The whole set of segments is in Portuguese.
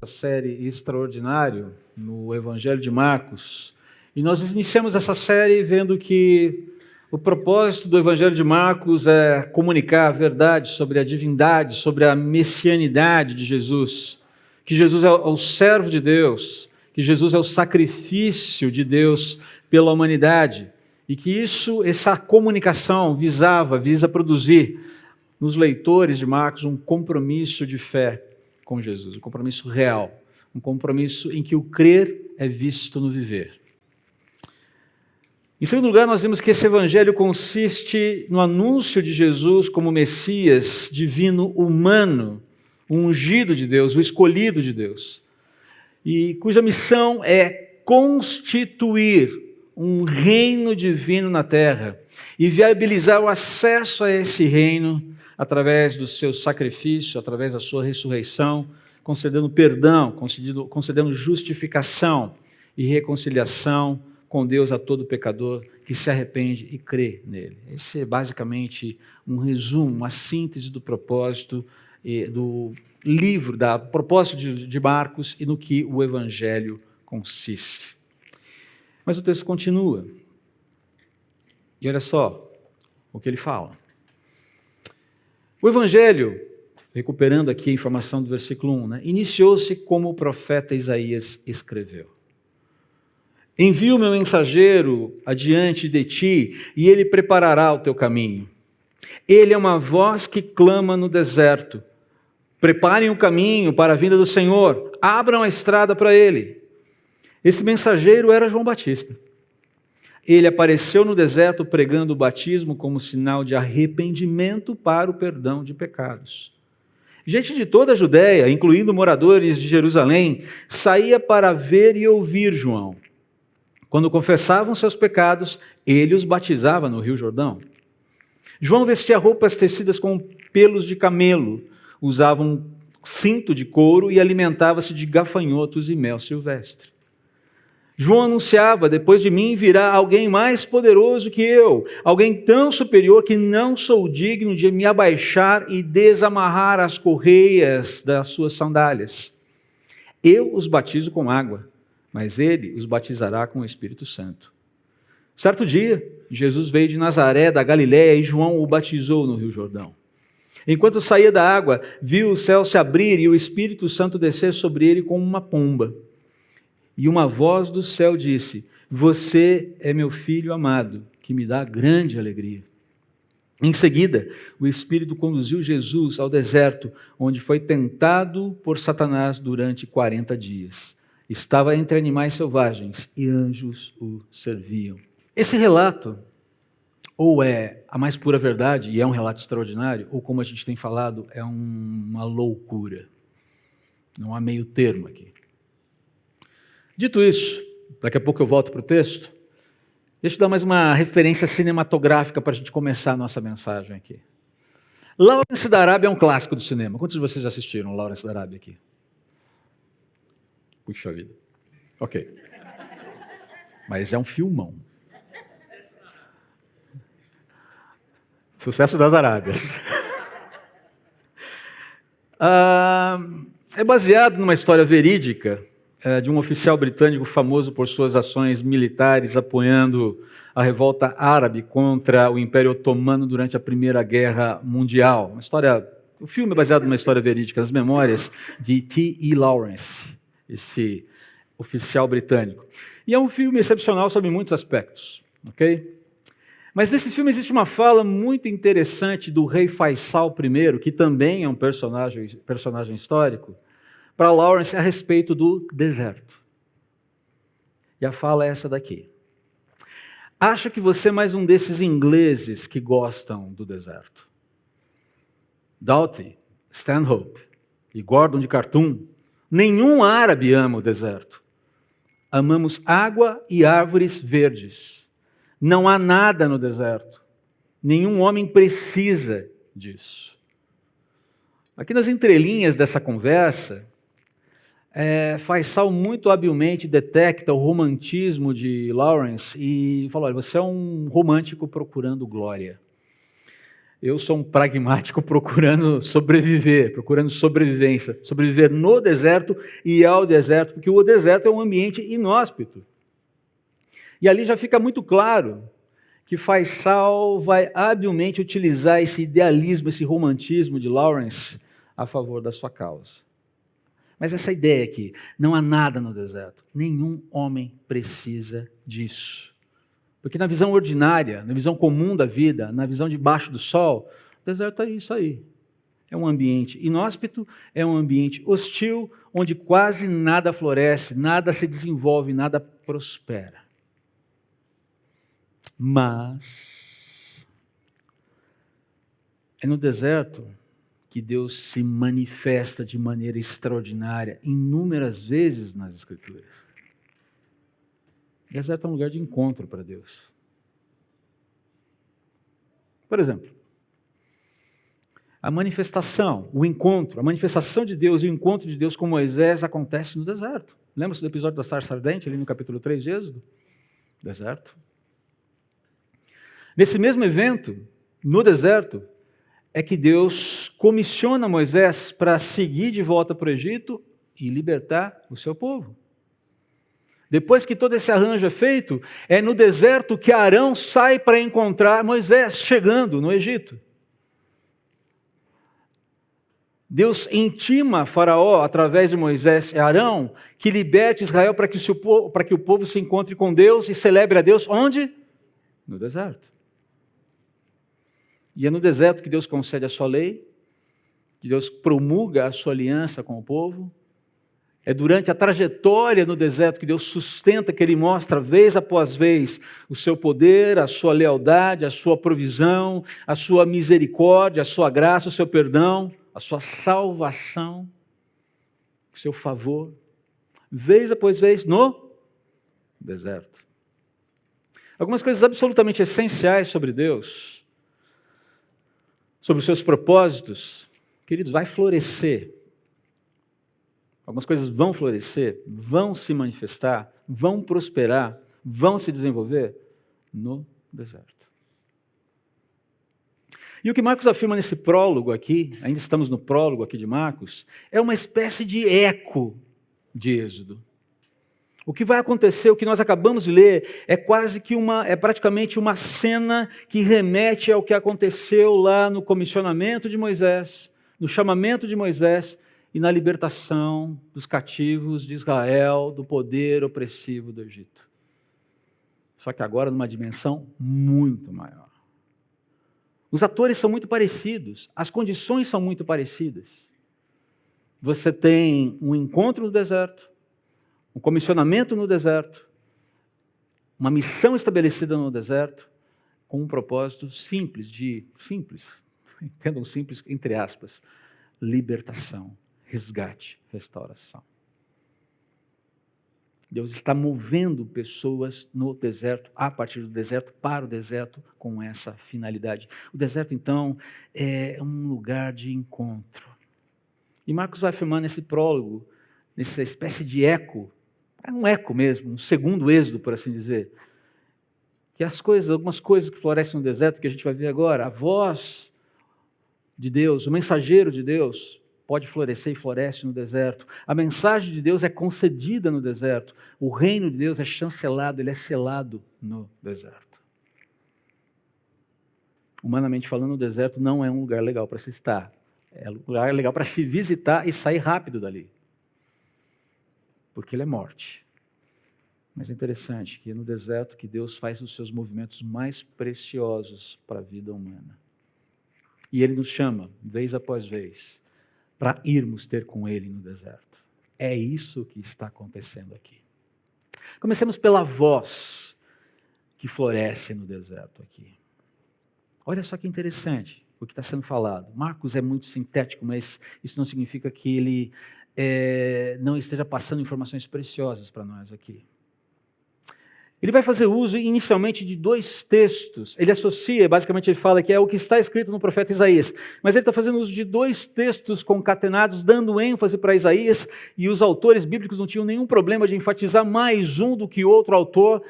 Série Extraordinário no Evangelho de Marcos, e nós iniciamos essa série vendo que o propósito do Evangelho de Marcos é comunicar a verdade sobre a divindade, sobre a messianidade de Jesus, que Jesus é o servo de Deus, que Jesus é o sacrifício de Deus pela humanidade, e que essa comunicação visa produzir nos leitores de Marcos um compromisso de fé com Jesus, um compromisso real, um compromisso em que o crer é visto no viver. Em segundo lugar, nós vimos que esse evangelho consiste no anúncio de Jesus como Messias divino humano, o ungido de Deus, o escolhido de Deus, e cuja missão é constituir um reino divino na terra e viabilizar o acesso a esse reino através do seu sacrifício, através da sua ressurreição, concedendo perdão, concedendo justificação e reconciliação com Deus a todo pecador que se arrepende e crê nele. Esse é basicamente um resumo, uma síntese do propósito do livro, do propósito de Marcos e no que o Evangelho consiste. Mas o texto continua. E olha só o que ele fala. O Evangelho, recuperando aqui a informação do versículo 1, iniciou-se como o profeta Isaías escreveu. Envio o meu mensageiro adiante de ti, e ele preparará o teu caminho. Ele é uma voz que clama no deserto. Preparem o caminho para a vinda do Senhor, abram a estrada para ele. Esse mensageiro era João Batista. Ele apareceu no deserto pregando o batismo como sinal de arrependimento para o perdão de pecados. Gente de toda a Judéia, incluindo moradores de Jerusalém, saía para ver e ouvir João. Quando confessavam seus pecados, ele os batizava no Rio Jordão. João vestia roupas tecidas com pelos de camelo, usava um cinto de couro e alimentava-se de gafanhotos e mel silvestre. João anunciava: depois de mim virá alguém mais poderoso que eu, alguém tão superior que não sou digno de me abaixar e desamarrar as correias das suas sandálias. Eu os batizo com água, mas ele os batizará com o Espírito Santo. Certo dia, Jesus veio de Nazaré, da Galiléia, e João o batizou no Rio Jordão. Enquanto saía da água, viu o céu se abrir e o Espírito Santo descer sobre ele como uma pomba. E uma voz do céu disse: você é meu filho amado, que me dá grande alegria. Em seguida, o Espírito conduziu Jesus ao deserto, onde foi tentado por Satanás durante 40 dias. Estava entre animais selvagens e anjos o serviam. Esse relato, ou é a mais pura verdade, e é um relato extraordinário, ou como a gente tem falado, é uma loucura. Não há meio termo aqui. Dito isso, daqui a pouco eu volto para o texto, deixa eu dar mais uma referência cinematográfica para a gente começar a nossa mensagem aqui. Lawrence da Arábia é um clássico do cinema. Quantos de vocês já assistiram Lawrence da Arábia aqui? Puxa vida. Ok. Mas é um filmão. Sucesso das Arábias. É baseado numa história verídica de um oficial britânico famoso por suas ações militares apoiando a revolta árabe contra o Império Otomano durante a Primeira Guerra Mundial. O filme é baseado numa história verídica, as memórias de T.E. Lawrence, esse oficial britânico. E é um filme excepcional sob muitos aspectos, ok? Mas nesse filme existe uma fala muito interessante do rei Faisal I, que também é um personagem histórico, para Lawrence a respeito do deserto. E a fala é essa daqui. Acha que você é mais um desses ingleses que gostam do deserto? Doughty, Stanhope e Gordon de Khartoum, nenhum árabe ama o deserto. Amamos água e árvores verdes. Não há nada no deserto. Nenhum homem precisa disso. Aqui nas entrelinhas dessa conversa, Faisal muito habilmente detecta o romantismo de Lawrence e fala: olha, você é um romântico procurando glória. Eu sou um pragmático procurando sobreviver, procurando sobrevivência, sobreviver no deserto e ao deserto, porque o deserto é um ambiente inóspito. E ali já fica muito claro que Faisal vai habilmente utilizar esse idealismo, esse romantismo de Lawrence a favor da sua causa. Mas essa ideia aqui, não há nada no deserto, nenhum homem precisa disso. Porque na visão ordinária, na visão comum da vida, na visão debaixo do sol, o deserto é isso aí. É um ambiente inóspito, é um ambiente hostil, onde quase nada floresce, nada se desenvolve, nada prospera. Mas é no deserto que Deus se manifesta de maneira extraordinária, inúmeras vezes nas Escrituras. O deserto é um lugar de encontro para Deus. Por exemplo, a manifestação, o encontro, a manifestação de Deus e o encontro de Deus com Moisés acontece no deserto. Lembra-se do episódio da sarça ardente, ali no capítulo 3 de Êxodo? Deserto. Nesse mesmo evento, no deserto, é que Deus comissiona Moisés para seguir de volta para o Egito e libertar o seu povo. Depois que todo esse arranjo é feito, é no deserto que Arão sai para encontrar Moisés chegando no Egito. Deus intima Faraó, através de Moisés e Arão, que liberte Israel para que o povo se encontre com Deus e celebre a Deus onde? No deserto. E é no deserto que Deus concede a sua lei, que Deus promulga a sua aliança com o povo. É durante a trajetória no deserto que Deus sustenta, que Ele mostra vez após vez o seu poder, a sua lealdade, a sua provisão, a sua misericórdia, a sua graça, o seu perdão, a sua salvação, o seu favor, vez após vez no deserto. Algumas coisas absolutamente essenciais sobre Deus, sobre os seus propósitos, queridos, vai florescer. Algumas coisas vão florescer, vão se manifestar, vão prosperar, vão se desenvolver no deserto. E o que Marcos afirma nesse prólogo aqui, ainda estamos no prólogo aqui de Marcos, é uma espécie de eco de Êxodo. O que vai acontecer, o que nós acabamos de ler, é praticamente uma cena que remete ao que aconteceu lá no comissionamento de Moisés, no chamamento de Moisés, e na libertação dos cativos de Israel do poder opressivo do Egito. Só que agora numa dimensão muito maior. Os atores são muito parecidos, as condições são muito parecidas. Você tem um encontro no deserto, um comissionamento no deserto, uma missão estabelecida no deserto, com um propósito simples, entendam simples entre aspas, libertação, resgate, restauração. Deus está movendo pessoas no deserto, a partir do deserto, para o deserto, com essa finalidade. O deserto, então, é um lugar de encontro. E Marcos vai afirmar nesse prólogo, nessa espécie de eco, é um eco mesmo, um segundo êxodo, por assim dizer, que algumas coisas que florescem no deserto, que a gente vai ver agora, a voz de Deus, o mensageiro de Deus, pode florescer e floresce no deserto. A mensagem de Deus é concedida no deserto. O reino de Deus é chancelado, ele é selado no deserto. Humanamente falando, o deserto não é um lugar legal para se estar. É um lugar legal para se visitar e sair rápido dali. Porque ele é morte. Mas é interessante que é no deserto que Deus faz os seus movimentos mais preciosos para a vida humana. E Ele nos chama, vez após vez, para irmos ter com Ele no deserto. É isso que está acontecendo aqui. Comecemos pela voz que floresce no deserto aqui. Olha só que interessante o que está sendo falado. Marcos é muito sintético, mas isso não significa que ele não esteja passando informações preciosas para nós aqui. Ele vai fazer uso inicialmente de dois textos. Ele associa, basicamente ele fala que é o que está escrito no profeta Isaías. Mas ele está fazendo uso de dois textos concatenados, dando ênfase para Isaías, e os autores bíblicos não tinham nenhum problema de enfatizar mais um do que outro autor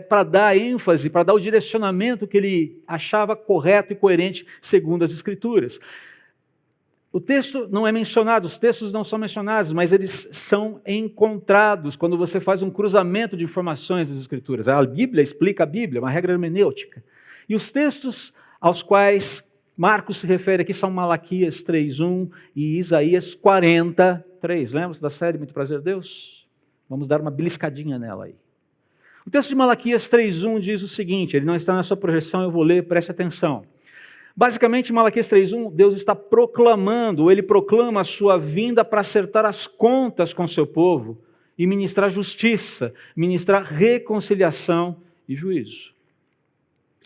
para dar ênfase, para dar o direcionamento que ele achava correto e coerente segundo as Escrituras. O texto não é mencionado, os textos não são mencionados, mas eles são encontrados quando você faz um cruzamento de informações das Escrituras. A Bíblia explica a Bíblia, uma regra hermenêutica. E os textos aos quais Marcos se refere aqui são Malaquias 3:1 e Isaías 40:3. Lembra-se da série Muito Prazer, Deus? Vamos dar uma beliscadinha nela aí. O texto de Malaquias 3:1 diz o seguinte, ele não está na sua projeção, eu vou ler, preste atenção. Basicamente, em Malaquias 3:1, Deus está proclamando, ele proclama a sua vinda para acertar as contas com o seu povo e ministrar justiça, ministrar reconciliação e juízo.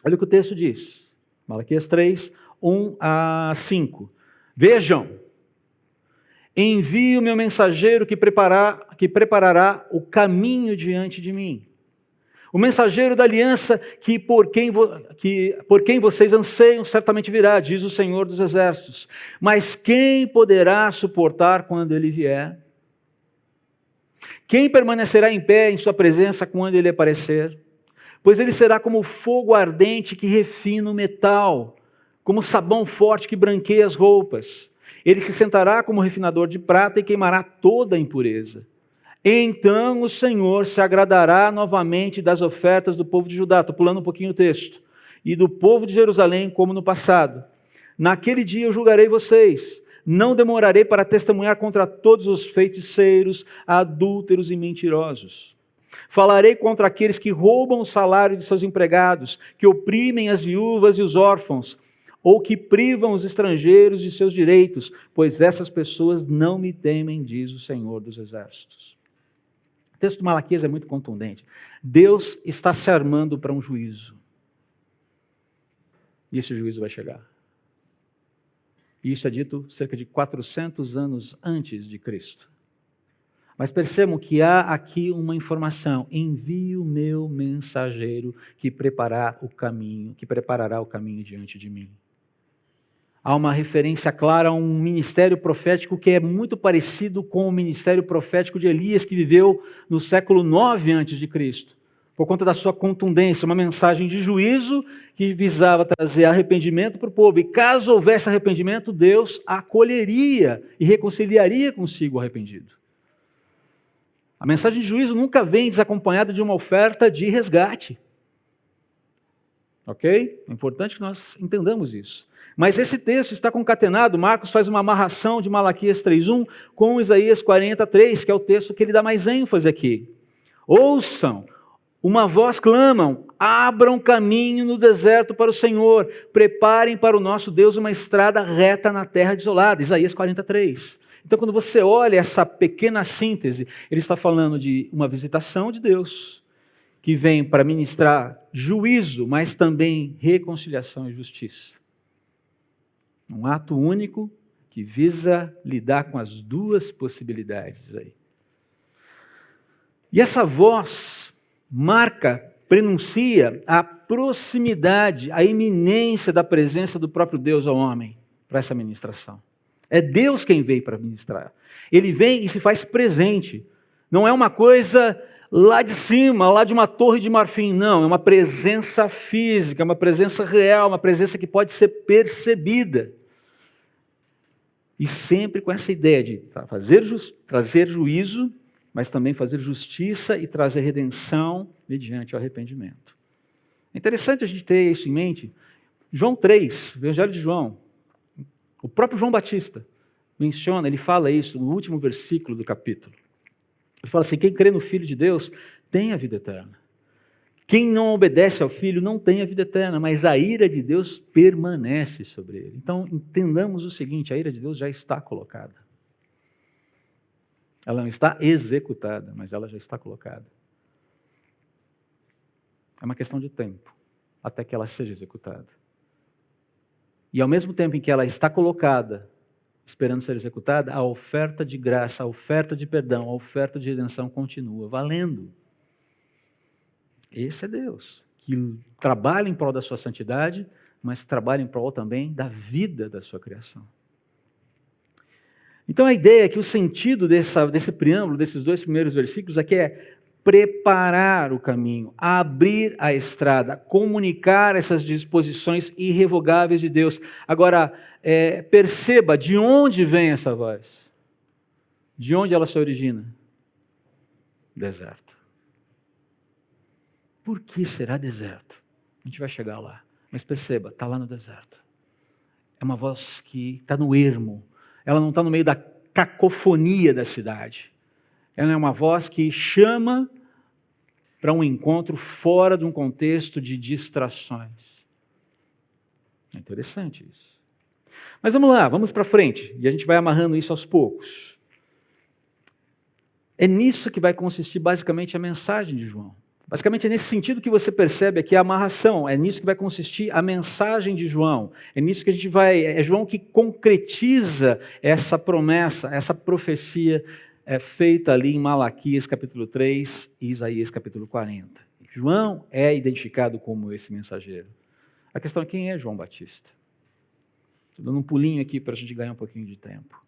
Olha o que o texto diz, Malaquias 3:1-5. Vejam, envio o meu mensageiro que preparará o caminho diante de mim. O mensageiro da aliança que por quem vocês anseiam certamente virá, diz o Senhor dos Exércitos. Mas quem poderá suportar quando ele vier? Quem permanecerá em pé em sua presença quando ele aparecer? Pois ele será como fogo ardente que refina o metal, como sabão forte que branqueia as roupas. Ele se sentará como refinador de prata e queimará toda a impureza. Então o Senhor se agradará novamente das ofertas do povo de Judá, estou pulando um pouquinho o texto, e do povo de Jerusalém como no passado. Naquele dia eu julgarei vocês, não demorarei para testemunhar contra todos os feiticeiros, adúlteros e mentirosos. Falarei contra aqueles que roubam o salário de seus empregados, que oprimem as viúvas e os órfãos, ou que privam os estrangeiros de seus direitos, pois essas pessoas não me temem, diz o Senhor dos Exércitos. O texto de Malaquias é muito contundente. Deus está se armando para um juízo. E esse juízo vai chegar. E isso é dito cerca de 400 anos antes de Cristo. Mas percebam que há aqui uma informação. Envio o meu mensageiro que preparará o caminho diante de mim. Há uma referência clara a um ministério profético que é muito parecido com o ministério profético de Elias, que viveu no século 9 a.C., por conta da sua contundência, uma mensagem de juízo que visava trazer arrependimento para o povo. E caso houvesse arrependimento, Deus acolheria e reconciliaria consigo o arrependido. A mensagem de juízo nunca vem desacompanhada de uma oferta de resgate. Ok? É importante que nós entendamos isso. Mas esse texto está concatenado, Marcos faz uma amarração de Malaquias 3:1 com Isaías 40:3, que é o texto que ele dá mais ênfase aqui. Ouçam, uma voz clamam, abram caminho no deserto para o Senhor, preparem para o nosso Deus uma estrada reta na terra desolada, Isaías 40:3. Então quando você olha essa pequena síntese, ele está falando de uma visitação de Deus, que vem para ministrar juízo, mas também reconciliação e justiça. Um ato único que visa lidar com as duas possibilidades aí. E essa voz marca, prenuncia a proximidade, a iminência da presença do próprio Deus ao homem para essa ministração. É Deus quem veio para ministrar. Ele vem e se faz presente. Não é uma coisa lá de cima, lá de uma torre de marfim, não. É uma presença física, uma presença real, uma presença que pode ser percebida. E sempre com essa ideia de trazer juízo, mas também fazer justiça e trazer redenção mediante o arrependimento. É interessante a gente ter isso em mente. João 3, o Evangelho de João, o próprio João Batista menciona, ele fala isso no último versículo do capítulo. Ele fala assim, quem crê no Filho de Deus tem a vida eterna. Quem não obedece ao Filho não tem a vida eterna, mas a ira de Deus permanece sobre ele. Então, entendamos o seguinte, a ira de Deus já está colocada. Ela não está executada, mas ela já está colocada. É uma questão de tempo, até que ela seja executada. E ao mesmo tempo em que ela está colocada, esperando ser executada, a oferta de graça, a oferta de perdão, a oferta de redenção continua valendo. Esse é Deus, que trabalha em prol da sua santidade, mas trabalha em prol também da vida da sua criação. Então a ideia é que o sentido desse preâmbulo, desses 2 primeiros versículos aqui é preparar o caminho, abrir a estrada, comunicar essas disposições irrevogáveis de Deus. Agora, perceba de onde vem essa voz. De onde ela se origina? Deserto. Por que será deserto? A gente vai chegar lá. Mas perceba, está lá no deserto. É uma voz que está no ermo. Ela não está no meio da cacofonia da cidade. Ela é uma voz que chama para um encontro fora de um contexto de distrações. É interessante isso. Mas vamos lá, vamos para frente. E a gente vai amarrando isso aos poucos. É nisso que vai consistir basicamente a mensagem de João. Basicamente é nesse sentido que você percebe aqui a amarração, é nisso que vai consistir a mensagem de João, é nisso que a gente vai, é João que concretiza essa promessa, essa profecia feita ali em Malaquias capítulo 3 e Isaías capítulo 40. João é identificado como esse mensageiro. A questão é quem é João Batista. Estou dando um pulinho aqui para a gente ganhar um pouquinho de tempo.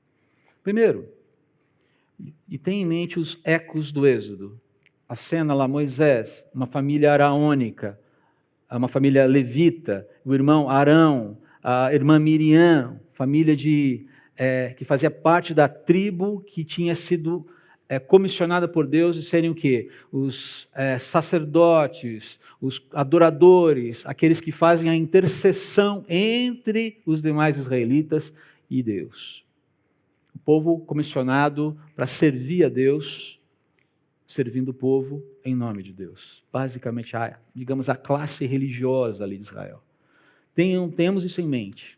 Primeiro, e tenha em mente os ecos do Êxodo. A cena lá, Moisés, uma família araônica, uma família levita, o irmão Arão, a irmã Miriam, família que fazia parte da tribo que tinha sido comissionada por Deus de serem o quê? Os sacerdotes, os adoradores, aqueles que fazem a intercessão entre os demais israelitas e Deus. O povo comissionado para servir a Deus, servindo o povo em nome de Deus. Basicamente, digamos, a classe religiosa ali de Israel. Tenhamos isso em mente.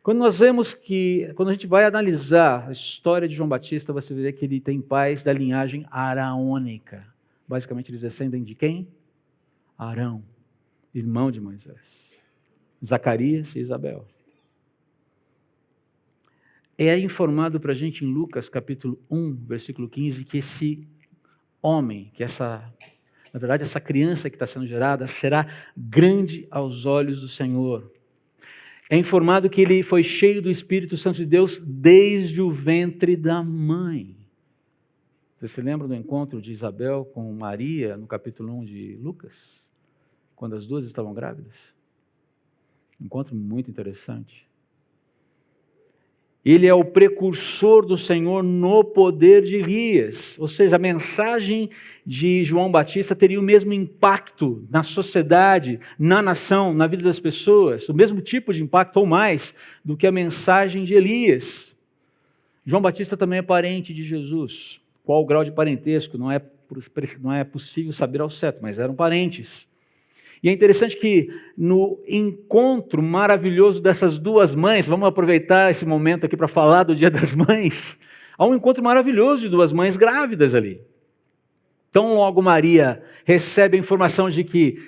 Quando a gente vai analisar a história de João Batista, você vê que ele tem pais da linhagem araônica. Basicamente, eles descendem de quem? Arão, irmão de Moisés. Zacarias e Isabel. É informado para a gente em Lucas capítulo 1, versículo 15, que esse homem, na verdade essa criança que está sendo gerada, será grande aos olhos do Senhor. É informado que ele foi cheio do Espírito Santo de Deus desde o ventre da mãe. Você se lembra do encontro de Isabel com Maria, no capítulo 1 de Lucas? Quando as duas estavam grávidas? Um encontro muito interessante. Ele é o precursor do Senhor no poder de Elias. Ou seja, a mensagem de João Batista teria o mesmo impacto na sociedade, na nação, na vida das pessoas, o mesmo tipo de impacto ou mais do que a mensagem de Elias. João Batista também é parente de Jesus. Qual o grau de parentesco? Não é possível saber ao certo, mas eram parentes. E é interessante que no encontro maravilhoso dessas duas mães, vamos aproveitar esse momento aqui para falar do Dia das Mães, há um encontro maravilhoso de duas mães grávidas ali. Então logo Maria recebe a informação de que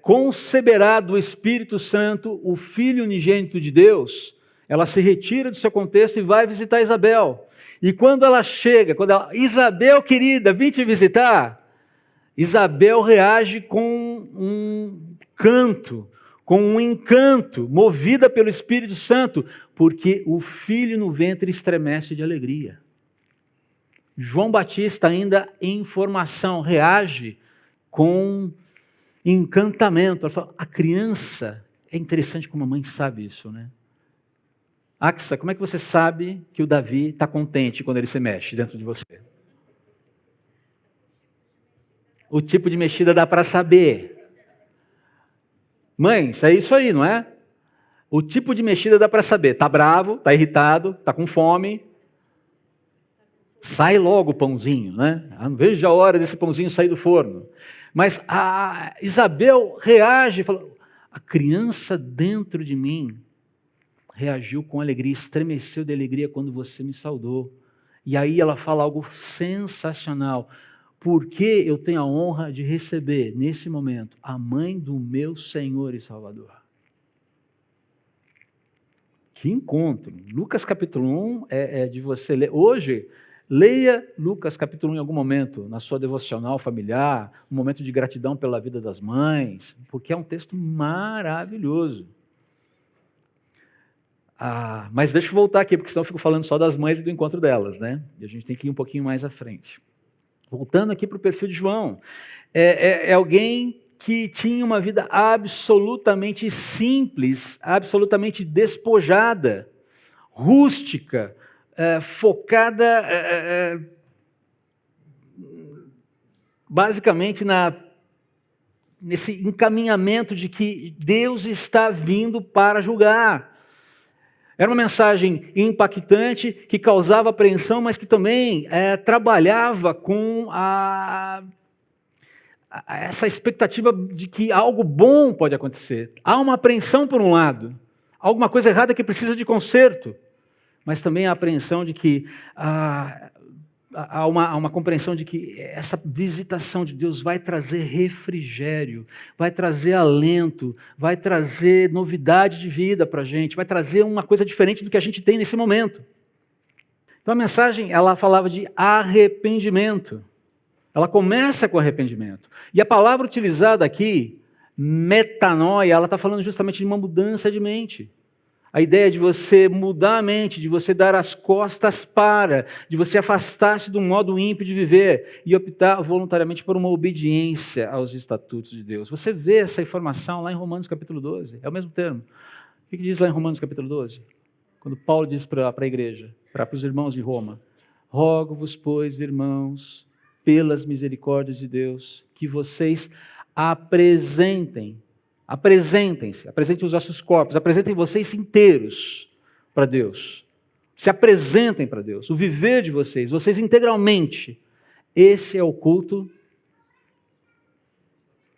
conceberá do Espírito Santo o Filho unigênito de Deus, ela se retira do seu contexto e vai visitar Isabel. E quando ela chega, Isabel querida, vim te visitar, Isabel reage com um canto, com um encanto, movida pelo Espírito Santo, porque o filho no ventre estremece de alegria. João Batista, ainda em formação, reage com encantamento. Ela fala, a criança, é interessante como a mãe sabe isso, né? Axa, como é que você sabe que o Davi está contente quando ele se mexe dentro de você? O tipo de mexida dá para saber. Mães, é isso aí, não é? O tipo de mexida dá para saber. Está bravo, está irritado, está com fome. Sai logo o pãozinho, né? Não vejo a hora desse pãozinho sair do forno. Mas a Isabel reage, fala, a criança dentro de mim reagiu com alegria, estremeceu de alegria quando você me saudou. E aí ela fala algo sensacional. Porque eu tenho a honra de receber, nesse momento, a mãe do meu Senhor e Salvador. Que encontro! Lucas capítulo 1 é de você ler. Hoje, Leia Lucas capítulo 1 em algum momento, na sua devocional familiar, um momento de gratidão pela vida das mães, porque é um texto maravilhoso. Mas deixa eu voltar aqui, porque senão eu fico falando só das mães e do encontro delas, né? E a gente tem que ir um pouquinho mais à frente. Voltando aqui para o perfil de João, é alguém que tinha uma vida absolutamente simples, absolutamente despojada, rústica, focada basicamente nesse encaminhamento de que Deus está vindo para julgar. Era uma mensagem impactante, que causava apreensão, mas que também trabalhava com essa expectativa de que algo bom pode acontecer. Há uma apreensão por um lado, alguma coisa errada que precisa de conserto, mas também a apreensão de que há uma compreensão de que essa visitação de Deus vai trazer refrigério, vai trazer alento, vai trazer novidade de vida para a gente, vai trazer uma coisa diferente do que a gente tem nesse momento. Então a mensagem, ela falava de arrependimento. Ela começa com arrependimento. E a palavra utilizada aqui, metanoia, ela está falando justamente de uma mudança de mente. A ideia de você mudar a mente, de você dar as costas de você afastar-se do modo ímpio de viver e optar voluntariamente por uma obediência aos estatutos de Deus. Você vê essa informação lá em Romanos capítulo 12, é o mesmo termo. O que diz lá em Romanos capítulo 12? Quando Paulo diz para a igreja, para os irmãos de Roma: rogo-vos, pois, irmãos, pelas misericórdias de Deus, que vocês apresentem os vossos corpos, apresentem vocês inteiros para Deus. Se apresentem para Deus, o viver de vocês integralmente. Esse é o culto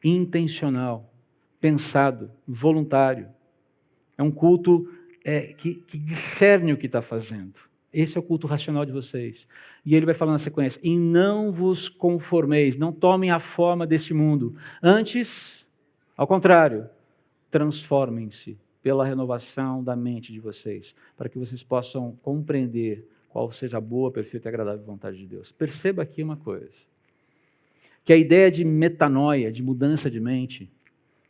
intencional, pensado, voluntário. É um culto que discerne o que está fazendo. Esse é o culto racional de vocês. E ele vai falar na sequência: e não vos conformeis, não tomem a forma deste mundo. Antes, ao contrário, transformem-se pela renovação da mente de vocês, para que vocês possam compreender qual seja a boa, perfeita e agradável vontade de Deus. Perceba aqui uma coisa, que a ideia de metanoia, de mudança de mente,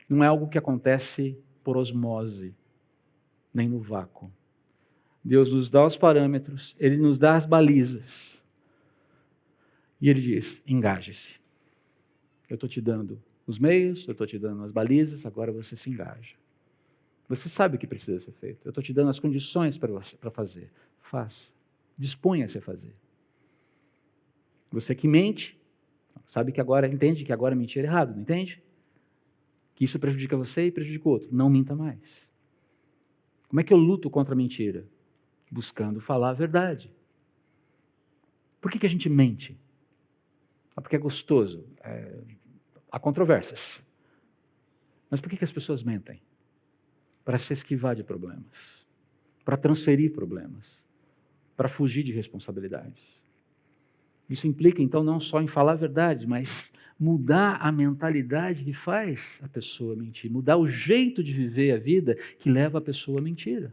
não é algo que acontece por osmose, nem no vácuo. Deus nos dá os parâmetros, Ele nos dá as balizas, e Ele diz: engaje-se. Eu estou te dando os meios, eu estou te dando as balizas, agora você se engaja. Você sabe o que precisa ser feito. Eu estou te dando as condições para fazer. Faça. Disponha-se a fazer. Você que mente, sabe que agora, entende que agora mentir é errado, não entende? Que isso prejudica você e prejudica o outro. Não minta mais. Como é que eu luto contra a mentira? Buscando falar a verdade. Por que a gente mente? Porque é gostoso. Há controvérsias. Mas por que as pessoas mentem? Para se esquivar de problemas, para transferir problemas, para fugir de responsabilidades. Isso implica, então, não só em falar a verdade, mas mudar a mentalidade que faz a pessoa mentir, mudar o jeito de viver a vida que leva a pessoa à mentira.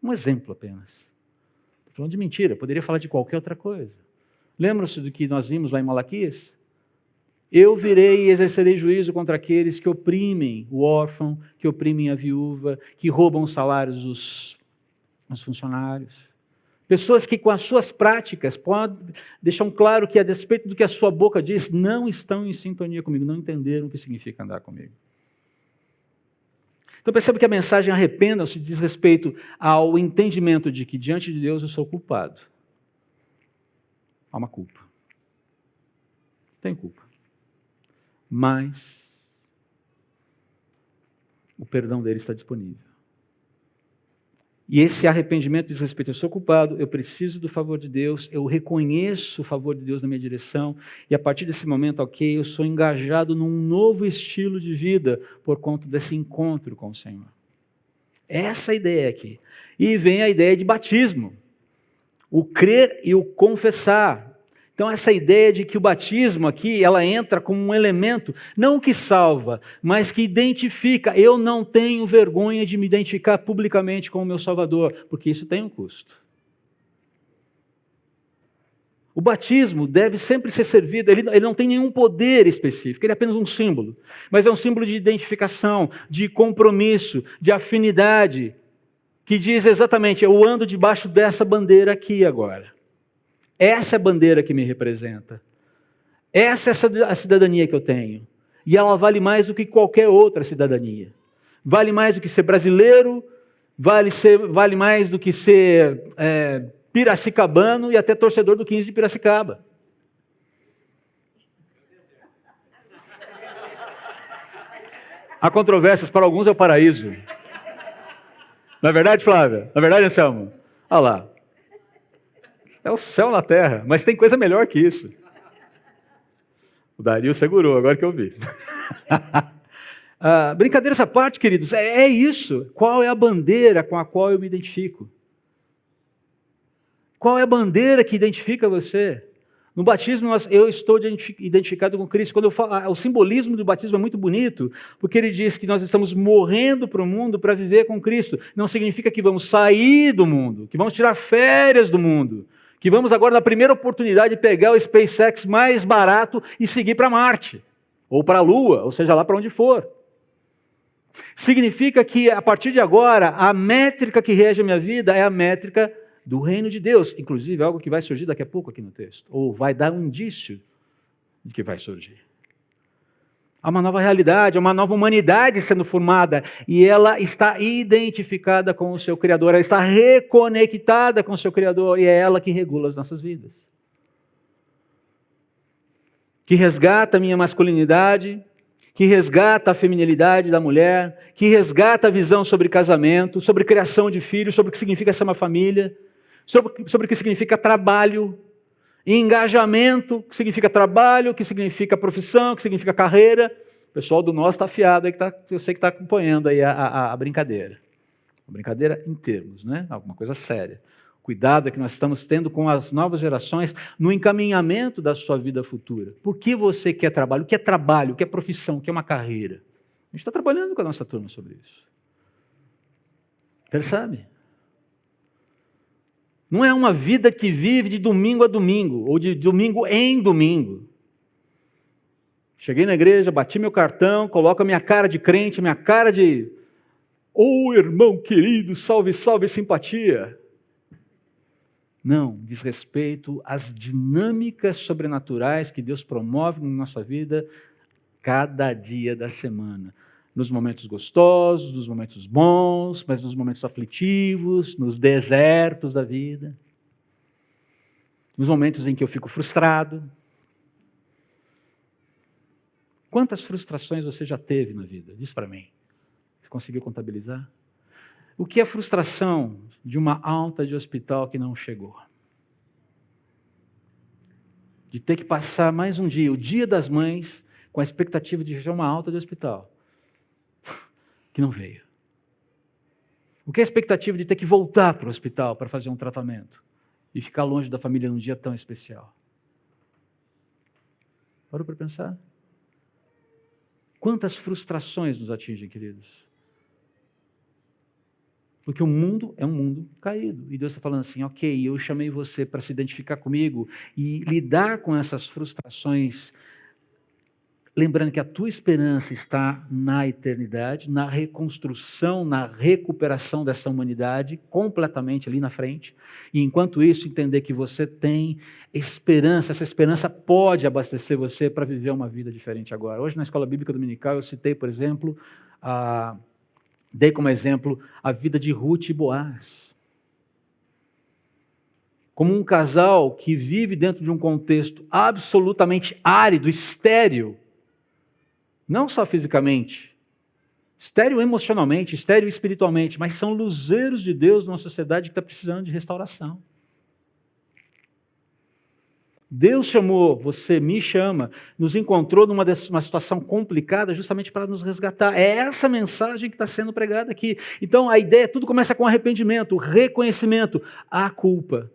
Um exemplo apenas. Estou falando de mentira, poderia falar de qualquer outra coisa. Lembram-se do que nós vimos lá em Malaquias? Eu virei e exercerei juízo contra aqueles que oprimem o órfão, que oprimem a viúva, que roubam os salários dos funcionários. Pessoas que com as suas práticas deixam claro que, a despeito do que a sua boca diz, não estão em sintonia comigo, não entenderam o que significa andar comigo. Então perceba que a mensagem arrependam-se diz respeito ao entendimento de que diante de Deus eu sou culpado. Há uma culpa. Tem culpa. Mas o perdão dele está disponível. E esse arrependimento diz respeito: eu sou culpado, eu preciso do favor de Deus, eu reconheço o favor de Deus na minha direção, e a partir desse momento, ok, eu sou engajado num novo estilo de vida por conta desse encontro com o Senhor. Essa é a ideia aqui. E vem a ideia de batismo, o crer e o confessar. Então essa ideia de que o batismo aqui, ela entra como um elemento, não que salva, mas que identifica. Eu não tenho vergonha de me identificar publicamente com o meu Salvador, porque isso tem um custo. O batismo deve sempre ser servido, ele não tem nenhum poder específico, ele é apenas um símbolo. Mas é um símbolo de identificação, de compromisso, de afinidade, que diz exatamente, eu ando debaixo dessa bandeira aqui agora. Essa é a bandeira que me representa. Essa é a cidadania que eu tenho. E ela vale mais do que qualquer outra cidadania. Vale mais do que ser brasileiro, vale mais do que ser piracicabano e até torcedor do 15 de Piracicaba. Há controvérsias, para alguns é o paraíso. Não é verdade, Flávia? Não é verdade, Anselmo? Olha lá. É o céu na terra, mas tem coisa melhor que isso. O Dario segurou, agora que eu vi. Brincadeira essa parte, queridos, é isso. Qual é a bandeira com a qual eu me identifico? Qual é a bandeira que identifica você? No batismo, eu estou identificado com Cristo. Quando eu falo, o simbolismo do batismo é muito bonito, porque ele diz que nós estamos morrendo para o mundo para viver com Cristo. Não significa que vamos sair do mundo, que vamos tirar férias do mundo, que vamos agora, na primeira oportunidade, pegar o SpaceX mais barato e seguir para Marte, ou para a Lua, ou seja lá para onde for. Significa que, a partir de agora, a métrica que rege a minha vida é a métrica do reino de Deus, inclusive algo que vai surgir daqui a pouco aqui no texto, ou vai dar um indício de que vai surgir. Há uma nova realidade, há uma nova humanidade sendo formada, e ela está identificada com o seu Criador, ela está reconectada com o seu Criador, e é ela que regula as nossas vidas. Que resgata a minha masculinidade, que resgata a feminilidade da mulher, que resgata a visão sobre casamento, sobre criação de filhos, sobre o que significa ser uma família, sobre o que significa trabalho, engajamento, que significa trabalho, que significa profissão, que significa carreira. O pessoal do nosso está afiado, aí eu sei que está acompanhando aí a brincadeira. A brincadeira em termos, né? Alguma coisa séria. Cuidado é que nós estamos tendo com as novas gerações no encaminhamento da sua vida futura. Por que você quer trabalho? O que é trabalho? O que é profissão? O que é uma carreira? A gente está trabalhando com a nossa turma sobre isso. Percebe? Não é uma vida que vive de domingo a domingo, ou de domingo em domingo. Cheguei na igreja, bati meu cartão, coloco a minha cara de crente, minha cara de irmão querido, salve, salve, simpatia. Não, diz respeito às dinâmicas sobrenaturais que Deus promove na nossa vida cada dia da semana. Nos momentos gostosos, nos momentos bons, mas nos momentos aflitivos, nos desertos da vida, nos momentos em que eu fico frustrado. Quantas frustrações você já teve na vida? Diz para mim. Você conseguiu contabilizar? O que é frustração de uma alta de hospital que não chegou? De ter que passar mais um dia, o dia das mães, com a expectativa de chegar uma alta de hospital, que não veio. O que é a expectativa de ter que voltar para o hospital para fazer um tratamento e ficar longe da família num dia tão especial? Parou para pensar? Quantas frustrações nos atingem, queridos? Porque o mundo é um mundo caído. E Deus está falando assim, ok, eu chamei você para se identificar comigo e lidar com essas frustrações, lembrando que a tua esperança está na eternidade, na reconstrução, na recuperação dessa humanidade, completamente ali na frente. E enquanto isso, entender que você tem esperança, essa esperança pode abastecer você para viver uma vida diferente agora. Hoje na Escola Bíblica Dominical eu citei, por exemplo, dei como exemplo a vida de Ruth e Boaz. Como um casal que vive dentro de um contexto absolutamente árido, estéril, não só fisicamente, estéril emocionalmente, estéril espiritualmente, mas são luzeiros de Deus numa sociedade que está precisando de restauração. Deus chamou, você me chama, nos encontrou numa situação complicada justamente para nos resgatar. É essa mensagem que está sendo pregada aqui. Então a ideia, tudo começa com arrependimento, reconhecimento, há culpa,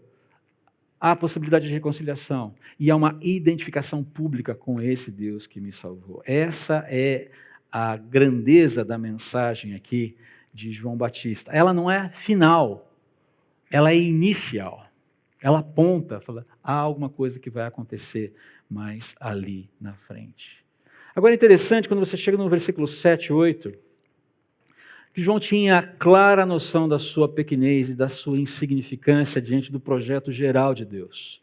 há possibilidade de reconciliação e há uma identificação pública com esse Deus que me salvou. Essa é a grandeza da mensagem aqui de João Batista. Ela não é final, ela é inicial. Ela aponta, fala, há alguma coisa que vai acontecer mais ali na frente. Agora é interessante, quando você chega no versículo 7 e 8, que João tinha clara noção da sua pequenez e da sua insignificância diante do projeto geral de Deus.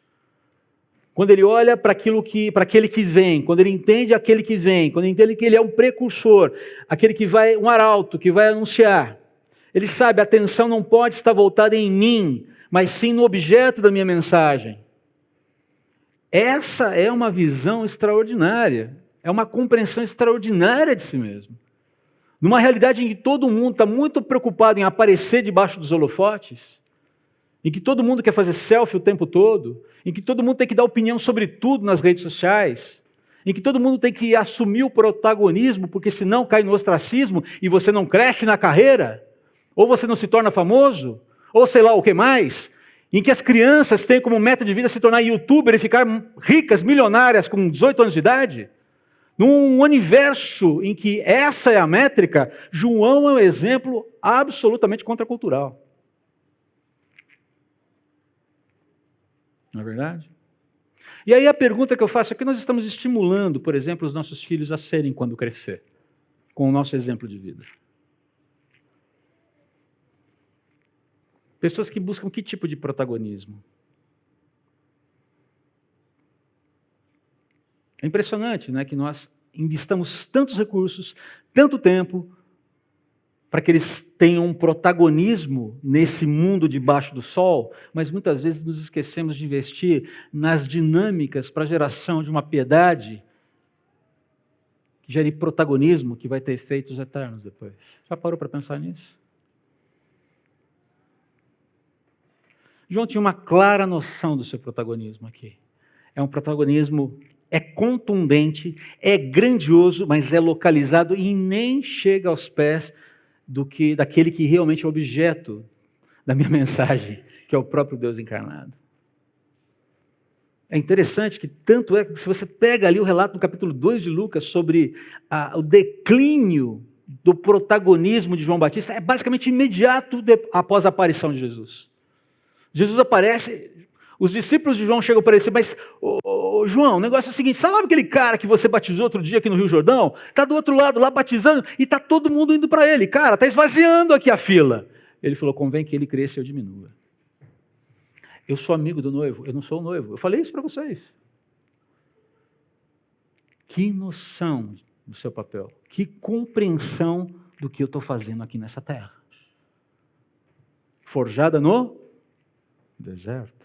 Quando ele olha para aquele que vem, quando ele entende aquele que vem, quando ele entende que ele é um precursor, aquele que vai, um arauto, que vai anunciar, ele sabe, a atenção não pode estar voltada em mim, mas sim no objeto da minha mensagem. Essa é uma visão extraordinária, é uma compreensão extraordinária de si mesmo. Numa realidade em que todo mundo está muito preocupado em aparecer debaixo dos holofotes, em que todo mundo quer fazer selfie o tempo todo, em que todo mundo tem que dar opinião sobre tudo nas redes sociais, em que todo mundo tem que assumir o protagonismo, porque senão cai no ostracismo e você não cresce na carreira, ou você não se torna famoso, ou sei lá o que mais, em que as crianças têm como meta de vida se tornar youtuber e ficar ricas, milionárias com 18 anos de idade. Num universo em que essa é a métrica, João é um exemplo absolutamente contracultural. Não é verdade? E aí a pergunta que eu faço é que nós estamos estimulando, por exemplo, os nossos filhos a serem quando crescer, com o nosso exemplo de vida. Pessoas que buscam que tipo de protagonismo? É impressionante, né, que nós investamos tantos recursos, tanto tempo, para que eles tenham um protagonismo nesse mundo debaixo do sol, mas muitas vezes nos esquecemos de investir nas dinâmicas para a geração de uma piedade que gere protagonismo que vai ter efeitos eternos depois. Já parou para pensar nisso? João tinha uma clara noção do seu protagonismo aqui. É um protagonismo, é contundente, é grandioso, mas é localizado e nem chega aos pés daquele que realmente é o objeto da minha mensagem, que é o próprio Deus encarnado. É interessante que tanto é que se você pega ali o relato do capítulo 2 de Lucas sobre o declínio do protagonismo de João Batista, é basicamente imediato após a aparição de Jesus. Jesus aparece, os discípulos de João chegam para ele e dizem, mas João, o negócio é o seguinte, sabe aquele cara que você batizou outro dia aqui no Rio Jordão? Está do outro lado lá batizando e está todo mundo indo para ele. Cara, está esvaziando aqui a fila. Ele falou, convém que ele cresça e eu diminua. Eu sou amigo do noivo, eu não sou o noivo. Eu falei isso para vocês. Que noção do seu papel, que compreensão do que eu estou fazendo aqui nessa terra. Forjada no deserto.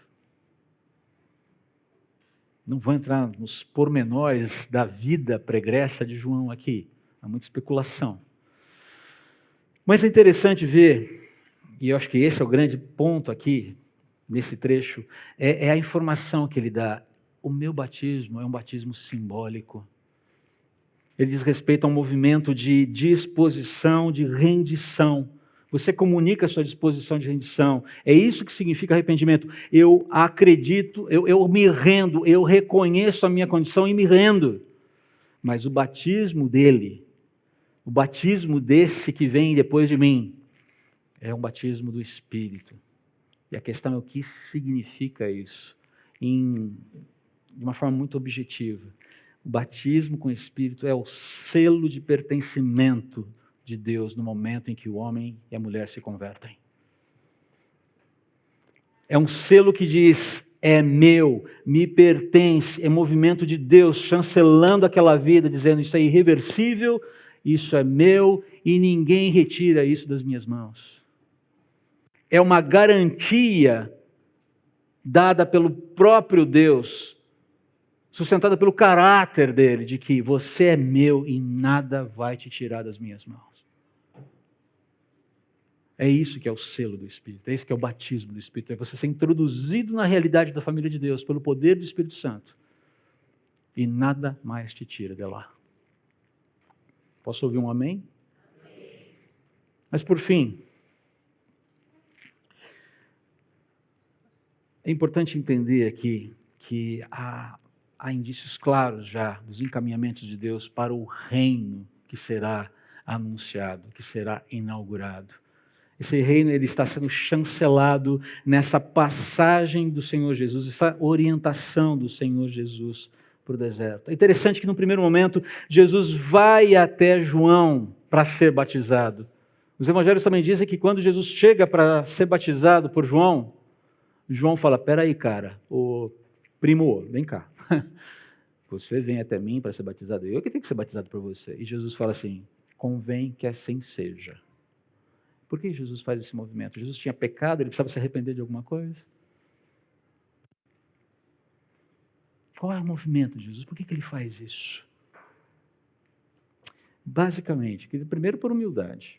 Não vou entrar nos pormenores da vida pregressa de João aqui. Há muita especulação. Mas é interessante ver, e eu acho que esse é o grande ponto aqui, nesse trecho, é a informação que ele dá. O meu batismo é um batismo simbólico. Ele diz respeito a um movimento de disposição, de rendição. Você comunica a sua disposição de rendição. É isso que significa arrependimento. Eu acredito, eu me rendo, eu reconheço a minha condição e me rendo. Mas o batismo dele, o batismo desse que vem depois de mim, é um batismo do Espírito. E a questão é o que significa isso, de uma forma muito objetiva. O batismo com o Espírito é o selo de pertencimento de Deus no momento em que o homem e a mulher se convertem. É um selo que diz, é meu, me pertence, é movimento de Deus chancelando aquela vida, dizendo isso é irreversível, isso é meu e ninguém retira isso das minhas mãos. É uma garantia dada pelo próprio Deus, sustentada pelo caráter dele, de que você é meu e nada vai te tirar das minhas mãos. É isso que é o selo do Espírito, é isso que é o batismo do Espírito, é você ser introduzido na realidade da família de Deus, pelo poder do Espírito Santo, e nada mais te tira de lá. Posso ouvir um amém? Amém. Mas por fim, é importante entender aqui que há indícios claros já dos encaminhamentos de Deus para o reino que será anunciado, que será inaugurado. Esse reino ele está sendo chancelado nessa passagem do Senhor Jesus, essa orientação do Senhor Jesus para o deserto. É interessante que no primeiro momento Jesus vai até João para ser batizado. Os evangelhos também dizem que quando Jesus chega para ser batizado por João, João fala, peraí cara, ô primo, vem cá. Você vem até mim para ser batizado, eu que tenho que ser batizado por você. E Jesus fala assim, convém que assim seja. Por que Jesus faz esse movimento? Jesus tinha pecado, ele precisava se arrepender de alguma coisa? Qual é o movimento de Jesus? Por que ele faz isso? Basicamente, primeiro por humildade.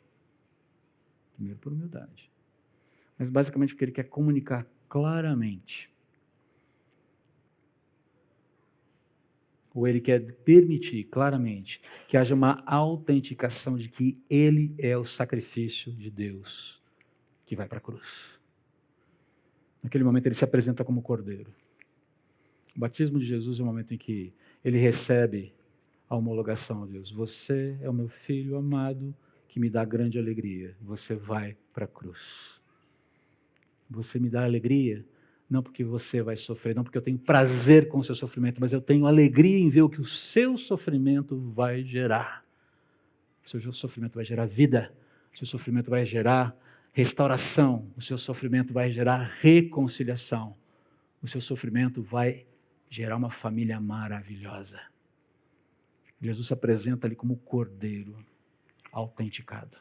Mas basicamente porque ele quer comunicar claramente. Ou ele quer permitir claramente que haja uma autenticação de que ele é o sacrifício de Deus que vai para a cruz. Naquele momento ele se apresenta como cordeiro. O batismo de Jesus é o momento em que ele recebe a homologação a Deus. Você é o meu filho amado que me dá grande alegria. Você vai para a cruz. Você me dá alegria, não porque você vai sofrer, não porque eu tenho prazer com o seu sofrimento, mas eu tenho alegria em ver o que o seu sofrimento vai gerar. O seu sofrimento vai gerar vida, o seu sofrimento vai gerar restauração, o seu sofrimento vai gerar reconciliação, o seu sofrimento vai gerar uma família maravilhosa. Jesus se apresenta ali como cordeiro autenticado.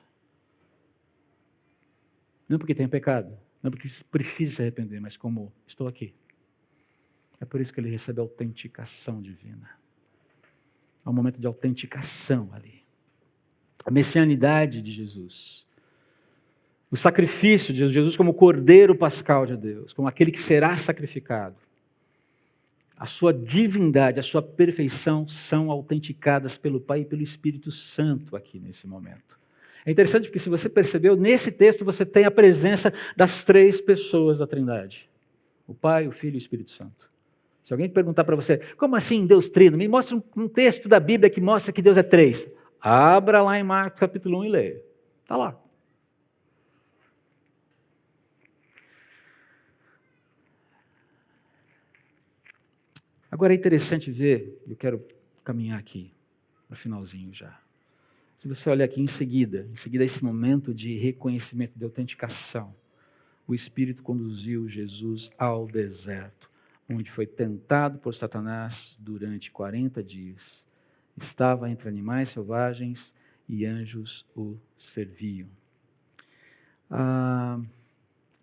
Não porque tem pecado, não porque precisa se arrepender, mas como estou aqui. É por isso que ele recebe a autenticação divina. Há um momento de autenticação ali. A messianidade de Jesus. O sacrifício de Jesus como cordeiro pascal de Deus, como aquele que será sacrificado. A sua divindade, a sua perfeição são autenticadas pelo Pai e pelo Espírito Santo aqui nesse momento. É interessante porque se você percebeu, nesse texto você tem a presença das três pessoas da Trindade. O Pai, o Filho e o Espírito Santo. Se alguém perguntar para você, como assim Deus Trino? Me mostra um texto da Bíblia que mostra que Deus é três. Abra lá em Marcos capítulo 1 e leia. Está lá. Agora é interessante ver, eu quero caminhar aqui, no finalzinho já. Se você olhar aqui em seguida esse momento de reconhecimento, de autenticação, o Espírito conduziu Jesus ao deserto, onde foi tentado por Satanás durante 40 dias. Estava entre animais selvagens e anjos o serviam.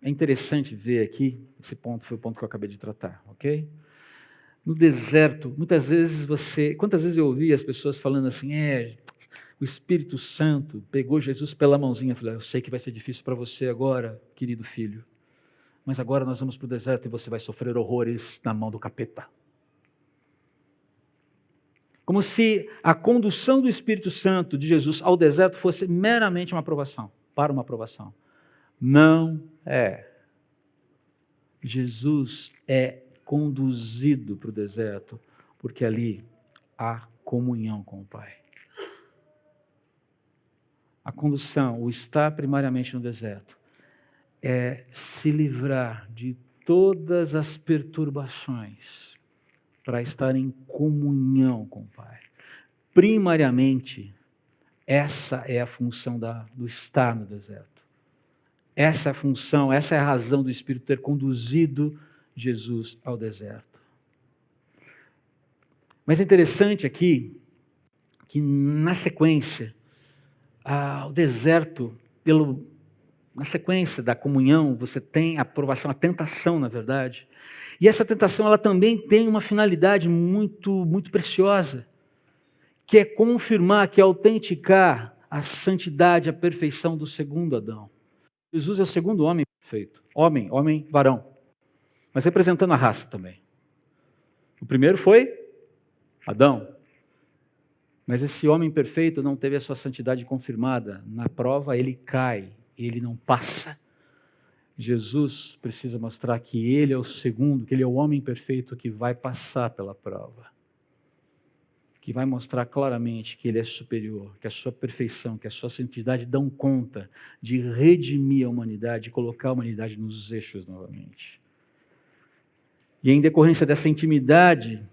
É interessante ver aqui, esse ponto foi o ponto que eu acabei de tratar, ok? No deserto, muitas vezes quantas vezes eu ouvi as pessoas falando assim, o Espírito Santo pegou Jesus pela mãozinha e falou, eu sei que vai ser difícil para você agora, querido filho, mas agora nós vamos para o deserto e você vai sofrer horrores na mão do capeta. Como se a condução do Espírito Santo de Jesus ao deserto fosse meramente uma aprovação, para uma aprovação. Não é. Jesus é conduzido para o deserto, porque ali há comunhão com o Pai. A condução, o estar primariamente no deserto, é se livrar de todas as perturbações para estar em comunhão com o Pai. Primariamente, essa é a função do estar no deserto. Essa é a função, essa é a razão do Espírito ter conduzido Jesus ao deserto. Mas é interessante aqui, que na sequência, o deserto, na sequência da comunhão, você tem a aprovação, a tentação, na verdade. E essa tentação, ela também tem uma finalidade muito, muito preciosa, que é confirmar, que é autenticar a santidade, a perfeição do segundo Adão. Jesus é o segundo homem perfeito. Homem, varão. Mas representando a raça também. O primeiro foi Adão. Mas esse homem perfeito não teve a sua santidade confirmada. Na prova ele cai, ele não passa. Jesus precisa mostrar que ele é o segundo, que ele é o homem perfeito que vai passar pela prova. que vai mostrar claramente que ele é superior, que a sua perfeição, que a sua santidade dão conta de redimir a humanidade, colocar a humanidade nos eixos novamente. E em decorrência dessa intimidade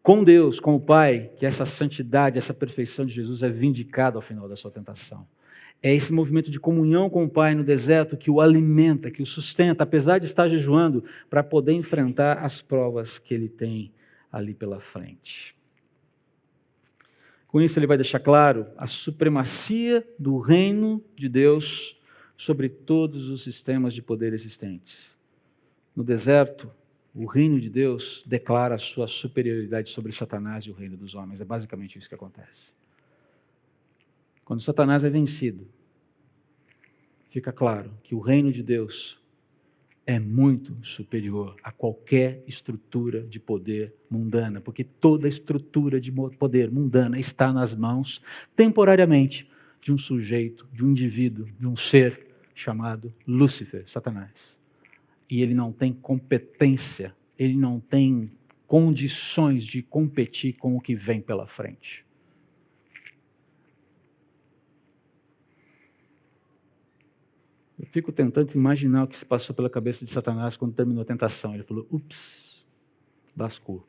com Deus, com o Pai, que essa santidade, essa perfeição de Jesus é vindicada ao final da sua tentação. É esse movimento de comunhão com o Pai no deserto que o alimenta, que o sustenta, apesar de estar jejuando, para poder enfrentar as provas que ele tem ali pela frente. Com isso ele vai deixar claro a supremacia do reino de Deus sobre todos os sistemas de poder existentes. No deserto, o reino de Deus declara a sua superioridade sobre Satanás e o reino dos homens. É basicamente isso que acontece. Quando Satanás é vencido, fica claro que o reino de Deus é muito superior a qualquer estrutura de poder mundana, porque toda estrutura de poder mundana está nas mãos, temporariamente, de um sujeito, de um indivíduo, de um ser chamado Lúcifer, Satanás. E ele não tem competência, ele não tem condições de competir com o que vem pela frente. Eu fico tentando imaginar o que se passou pela cabeça de Satanás quando terminou a tentação. Ele falou, ups, lascou.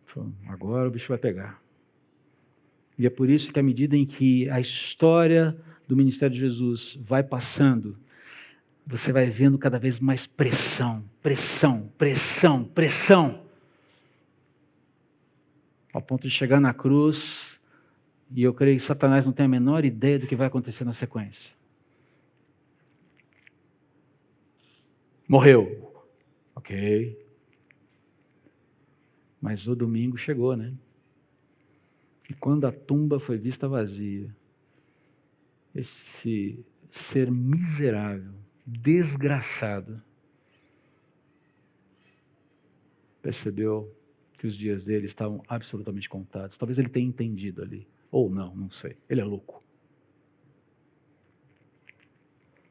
Falou, agora o bicho vai pegar. E é por isso que à medida em que a história do ministério de Jesus vai passando, você vai vendo cada vez mais pressão, pressão, pressão, pressão. Ao ponto de chegar na cruz, e eu creio que Satanás não tem a menor ideia do que vai acontecer na sequência. Morreu. Ok. Mas o domingo chegou, né? E quando a tumba foi vista vazia, esse ser miserável, desgraçado, percebeu que os dias dele estavam absolutamente contados. Talvez ele tenha entendido ali. Ou não, não sei. Ele é louco.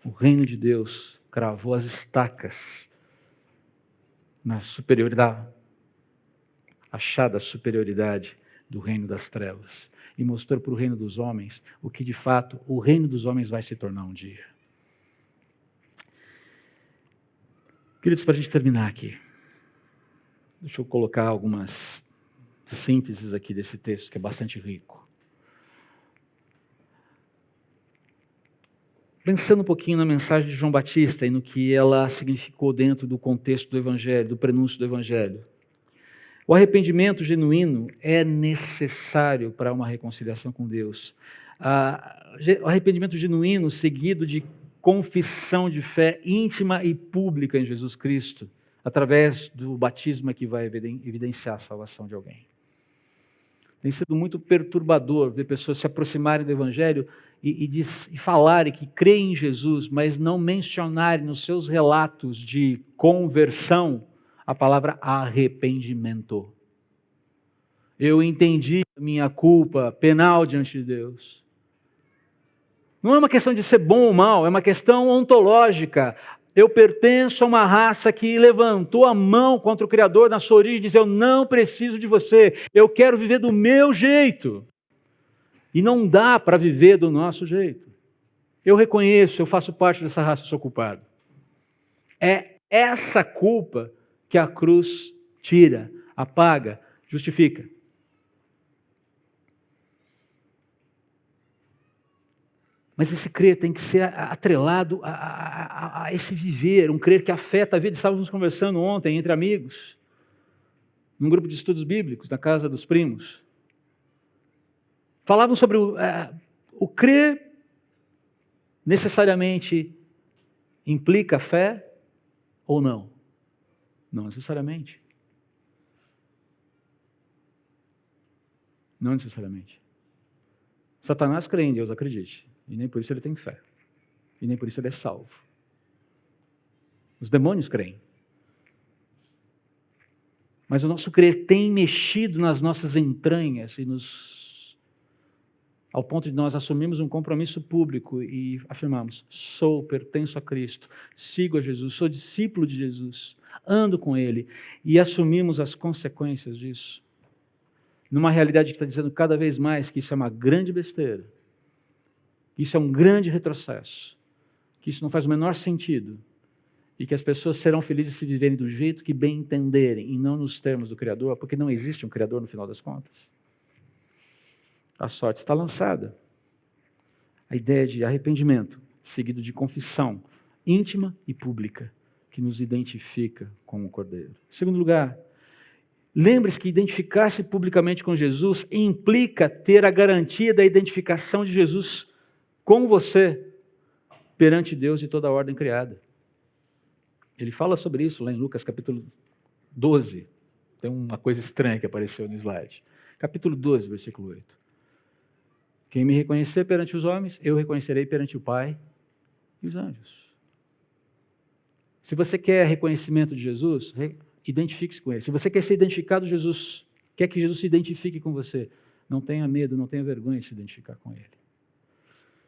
O reino de Deus cravou as estacas na superioridade, achada superioridade do reino das trevas, e mostrou para o reino dos homens o que de fato o reino dos homens vai se tornar um dia. Queridos, para a gente terminar aqui, deixa eu colocar algumas sínteses aqui desse texto, que é bastante rico. Pensando um pouquinho na mensagem de João Batista e no que ela significou dentro do contexto do Evangelho, do prenúncio do Evangelho. O arrependimento genuíno é necessário para uma reconciliação com Deus. O arrependimento genuíno seguido de confissão de fé íntima e pública em Jesus Cristo, através do batismo que vai evidenciar a salvação de alguém. Tem sido muito perturbador ver pessoas se aproximarem do Evangelho e falarem que creem em Jesus, mas não mencionarem nos seus relatos de conversão a palavra arrependimento. Eu entendi a minha culpa penal diante de Deus. Não é uma questão de ser bom ou mal, é uma questão ontológica. Eu pertenço a uma raça que levantou a mão contra o Criador na sua origem e diz, eu não preciso de você, eu quero viver do meu jeito. E não dá para viver do nosso jeito. Eu reconheço, eu faço parte dessa raça, eu sou culpado. É essa culpa que a cruz tira, apaga, justifica. Mas esse crer tem que ser atrelado a esse viver, um crer que afeta a vida. Estávamos conversando ontem entre amigos, num grupo de estudos bíblicos, na casa dos primos. Falavam sobre o crer necessariamente implica fé ou não? Não necessariamente. Não necessariamente. Satanás crê em Deus, acredite. E nem por isso ele tem fé. E nem por isso ele é salvo. Os demônios creem. Mas o nosso crer tem mexido nas nossas entranhas e nos ao ponto de nós assumirmos um compromisso público e afirmarmos: pertenço a Cristo, sigo a Jesus, sou discípulo de Jesus, ando com Ele, e assumimos as consequências disso, numa realidade que está dizendo cada vez mais que isso é uma grande besteira, que isso é um grande retrocesso, que isso não faz o menor sentido, e que as pessoas serão felizes se viverem do jeito que bem entenderem, e não nos termos do Criador, porque não existe um Criador no final das contas. A sorte está lançada. A ideia de arrependimento, seguido de confissão íntima e pública, que nos identifica com o Cordeiro. Em segundo lugar, lembre-se que identificar-se publicamente com Jesus implica ter a garantia da identificação de Jesus com você perante Deus e toda a ordem criada. Ele fala sobre isso lá em Lucas capítulo 12. Tem uma coisa estranha que apareceu no slide. Capítulo 12, versículo 8. Quem me reconhecer perante os homens, eu reconhecerei perante o Pai e os anjos. Se você quer reconhecimento de Jesus, identifique-se com Ele. Se você quer ser identificado com Jesus, quer que Jesus se identifique com você, não tenha medo, não tenha vergonha de se identificar com Ele.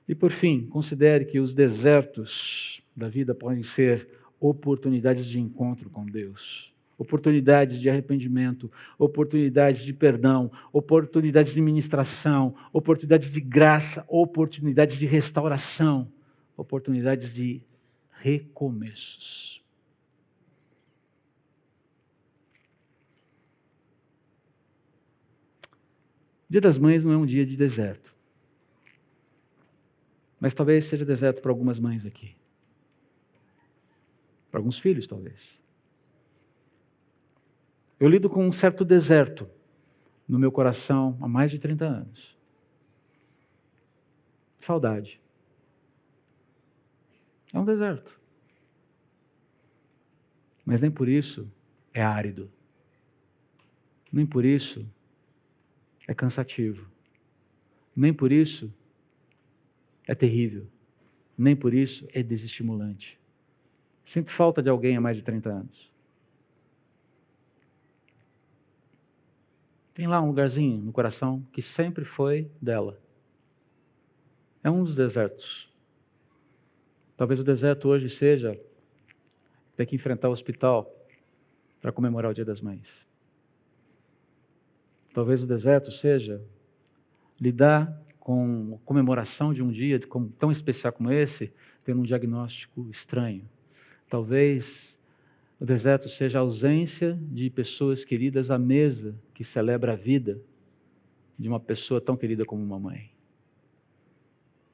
E por fim, considere que os desertos da vida podem ser oportunidades de encontro com Deus. Oportunidades de arrependimento, oportunidades de perdão, oportunidades de ministração, oportunidades de graça, oportunidades de restauração, oportunidades de recomeços. Dia das Mães não é um dia de deserto, mas talvez seja deserto para algumas mães aqui, para alguns filhos talvez. Eu lido com um certo deserto no meu coração há mais de 30 anos. Saudade. É um deserto. Mas nem por isso é árido. Nem por isso é cansativo. Nem por isso é terrível. Nem por isso é desestimulante. Sinto falta de alguém há mais de 30 anos. Tem lá um lugarzinho no coração que sempre foi dela. É um dos desertos. Talvez o deserto hoje seja ter que enfrentar o hospital para comemorar o Dia das Mães. Talvez o deserto seja lidar com a comemoração de um dia tão especial como esse, tendo um diagnóstico estranho. Talvez o deserto seja a ausência de pessoas queridas à mesa que celebra a vida de uma pessoa tão querida como uma mãe.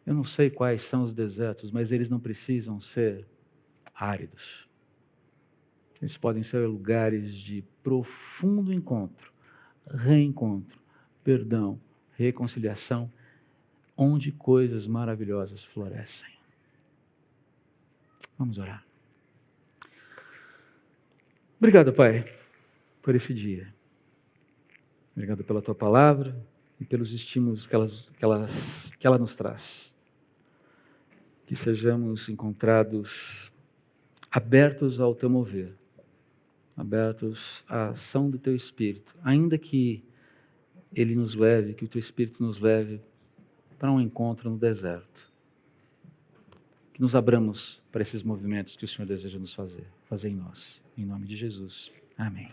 Eu não sei quais são os desertos, mas eles não precisam ser áridos. Eles podem ser lugares de profundo encontro, reencontro, perdão, reconciliação, onde coisas maravilhosas florescem. Vamos orar. Obrigado, Pai, por esse dia. Obrigado pela Tua palavra e pelos estímulos que ela nos traz. Que sejamos encontrados abertos ao Teu mover, abertos à ação do Teu Espírito, ainda que Ele nos leve, que o Teu Espírito nos leve para um encontro no deserto. Que nos abramos para esses movimentos que o Senhor deseja nos fazer em nós. Em nome de Jesus. Amém.